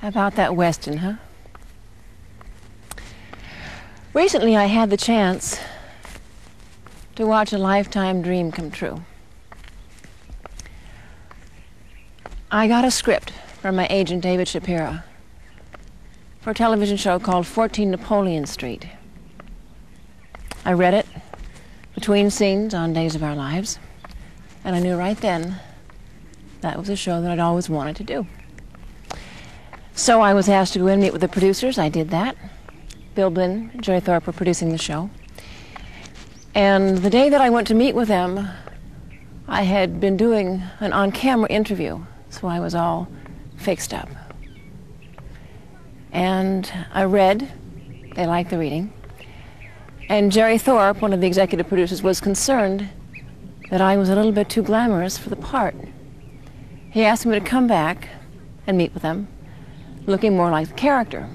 About that Weston, huh? Recently I had the chance to watch a lifetime dream come true. I got a script from my agent David Shapiro for a television show called 14 Napoleon Street. I read it between scenes on Days of Our Lives, and I knew right then that was a show that I'd always wanted to do. So I was asked to go in and meet with the producers. I did that. Bill Blinn and Jerry Thorpe were producing the show. And the day that I went to meet with them, I had been doing an on-camera interview, so I was all fixed up. And I read. They liked the reading. And Jerry Thorpe, one of the executive producers, was concerned that I was a little bit too glamorous for the part. He asked me to come back and meet with them, looking more like the character.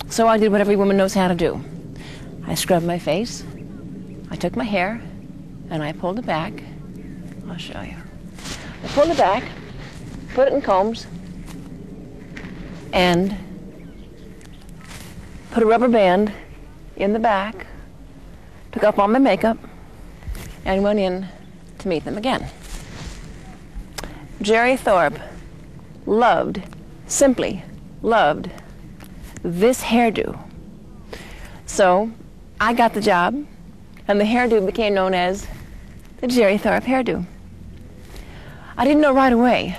So I did what every woman knows how to do. I scrubbed my face, I took my hair, and I pulled it back. I'll show you. I pulled it back, put it in combs, and put a rubber band in the back, took off all my makeup, and went in to meet them again. Jerry Thorpe loved, simply loved, this hairdo. So I got the job, and the hairdo became known as the Jerry Thorpe hairdo. I didn't know right away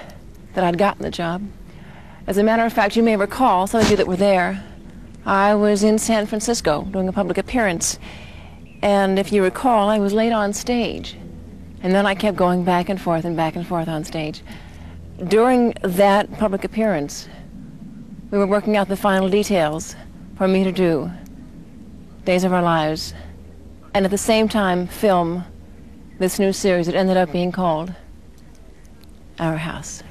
that I'd gotten the job. As a matter of fact, you may recall, some of you that were there, I was in San Francisco doing a public appearance, and if you recall, I was late on stage. And then I kept going back and forth on stage. During that public appearance, we were working out the final details for me to do Days of Our Lives, and at the same time film this new series that ended up being called Our House.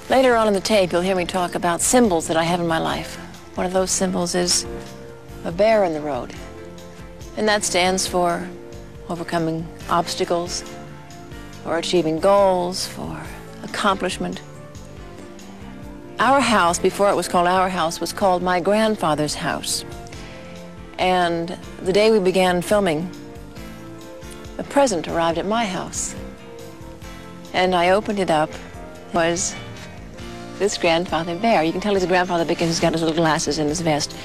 Later on in the tape, you'll hear me talk about symbols that I have in my life. One of those symbols is a bear in the road. And that stands for overcoming obstacles, for achieving goals, for accomplishment. Our house, before it was called Our House, was called my grandfather's house. And the day we began filming, a present arrived at my house. And I opened it up. It was this grandfather bear. You can tell he's a grandfather because he's got his little glasses in his vest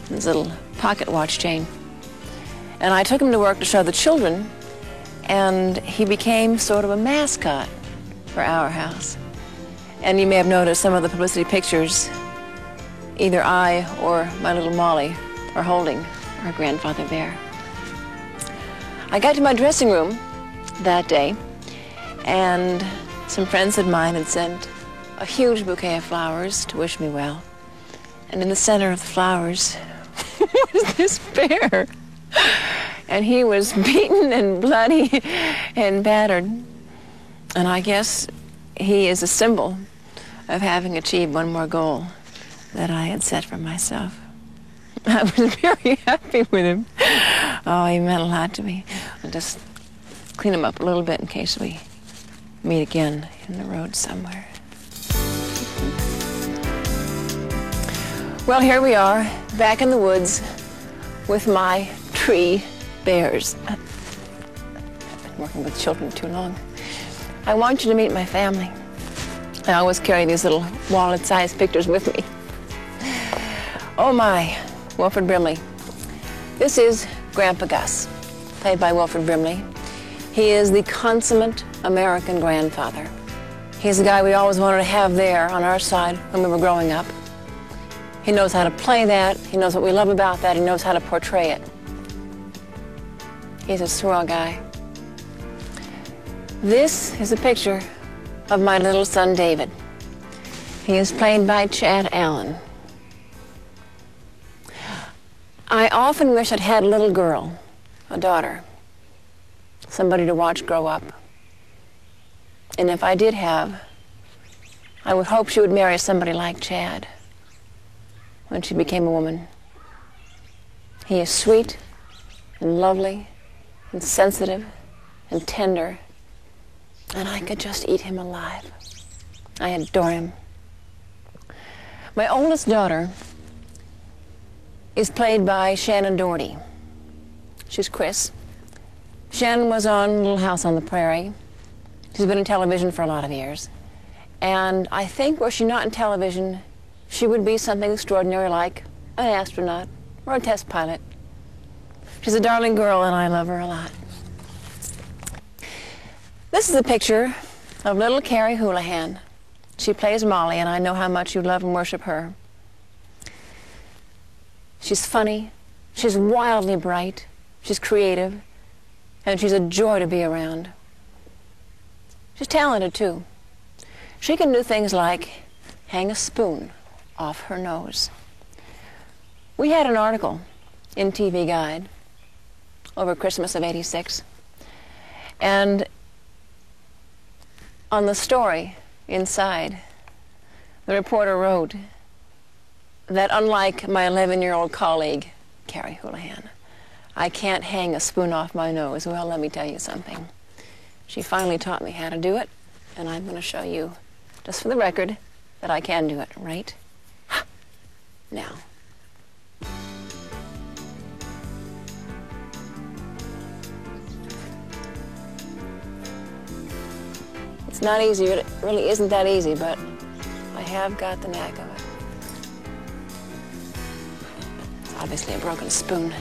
and his little pocket watch chain. And I took him to work to show the children, and he became sort of a mascot for Our House. And you may have noticed some of the publicity pictures, either I or my little Molly are holding our grandfather bear. I got to my dressing room that day, and some friends of mine had sent a huge bouquet of flowers to wish me well. And in the center of the flowers was this bear. And he was beaten and bloody and battered. And I guess he is a symbol of having achieved one more goal that I had set for myself. I was very happy with him. Oh, he meant a lot to me. I'll just clean him up a little bit in case we meet again in the road somewhere. Well, here we are, back in the woods with my tree bears. I've been working with children too long. I want you to meet my family. I always carry these little wallet-sized pictures with me. Oh my, Wilford Brimley. This is Grandpa Gus, played by Wilford Brimley. He is the consummate American grandfather. He's the guy we always wanted to have there on our side when we were growing up. He knows how to play that. He knows what we love about that. He knows how to portray it. He's a swell guy. This is a picture of my little son, David. He is played by Chad Allen. I often wish I'd had a little girl, a daughter, somebody to watch grow up. And if I did have, I would hope she would marry somebody like Chad when she became a woman. He is sweet and lovely and sensitive and tender and I could just eat him alive. I adore him. My oldest daughter is played by Shannon Doherty. She's Chris. Shannon was on Little House on the Prairie. She's been in television for a lot of years. And I think were she not in television, she would be something extraordinary like an astronaut or a test pilot. She's a darling girl, and I love her a lot. This is a picture of little Carrie Houlihan. She plays Molly, and I know how much you love and worship her. She's funny, she's wildly bright, she's creative, and she's a joy to be around. She's talented, too. She can do things like hang a spoon off her nose. We had an article in TV Guide over Christmas of '86, and on the story inside, the reporter wrote that unlike my 11-year-old colleague, Carrie Houlihan, I can't hang a spoon off my nose. Well, let me tell you something. She finally taught me how to do it, and I'm going to show you, just for the record, that I can do it right now. It's not easy. It really isn't that easy, but I have got the knack of it. It's obviously a broken spoon.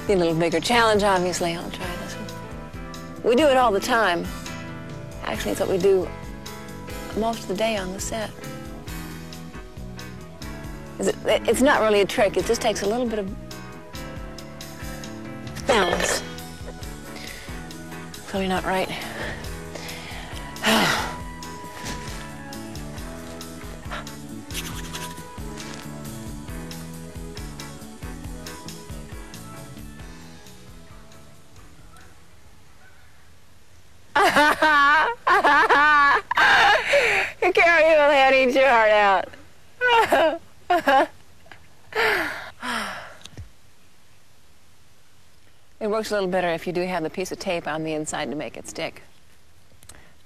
Need a little bigger challenge, obviously. I'll try this one. We do it all the time. Actually, it's what we do most of the day on the set. It's not really a trick. It just takes a little bit of balance. Clearly not right. Carrie Houlihan, eat your heart out. It works a little better if you do have the piece of tape on the inside to make it stick.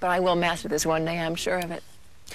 But I will master this one day, I'm sure of it.